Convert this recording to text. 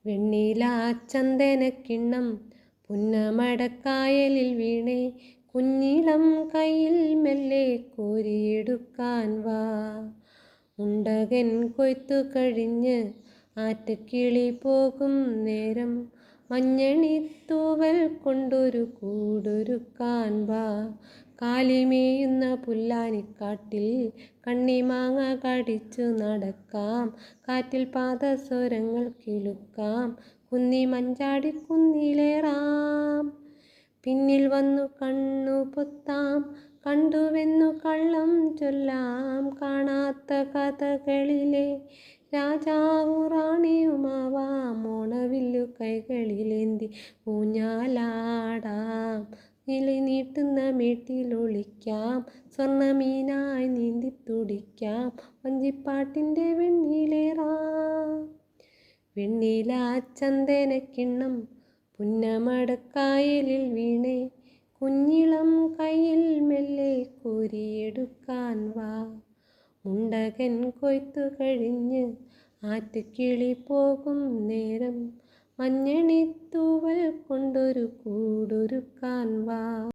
വെണ്ണീല ചന്ദനക്കിണ്ണം പുന്നമടക്കായലിൽ വീണേ, കുഞ്ഞിളം കയ്യിൽ മെല്ലെ കോരിയെടുക്കാൻ വാ. ഉണ്ടകൻ കൊയ്ത്തു കഴിഞ്ഞ് ആറ്റക്കിളി പോകും നേരം, മഞ്ഞണിത്തൂവൽ കൊണ്ടൊരു കൂടൊരുക്കാൻ വാ. കാലിമേയുന്ന പുല്ലാനിക്കാട്ടിൽ കണ്ണിമാങ്ങ കടിച്ചു നടക്കാം, കാറ്റിൽ പാദസ്വരങ്ങൾ കിളുക്കാം, കുന്നി മഞ്ചാടിക്കുന്നിലേറാം. പിന്നിൽ വന്നു കണ്ണു പൊത്താം, കണ്ടുവെന്നു കള്ളം ചൊല്ലാം, കാണാത്ത കഥകളിലെ രാജാവു റാണിയുമാവാം. ഓണവില്ലു കൈകളിലേന്തി ഊഞ്ഞാലാടാം, കിളി നീട്ടുന്ന മേട്ടിലൊളിക്കാം, സ്വർണ്ണമീനായി നീന്തിത്തുടിക്കാം, വഞ്ചിപ്പാട്ടിൻ്റെ വെണ്ണിലേറാം. വെണ്ണീല ചന്ദനക്കിണ്ണം പുന്നമടക്കായലിൽ വീണേ, കുഞ്ഞിളം കയ്യിൽ മെല്ലെ കോരിയെടുക്കാൻ വാ. മുണ്ടകൻ കൊയ്ത്തു കഴിഞ്ഞ് ആറ്റക്കിളി പോകും നേരം, മഞ്ഞണിത്തൂവൽ കൊണ്ടൊരു കൂടൊരുക്കാൻ വാ.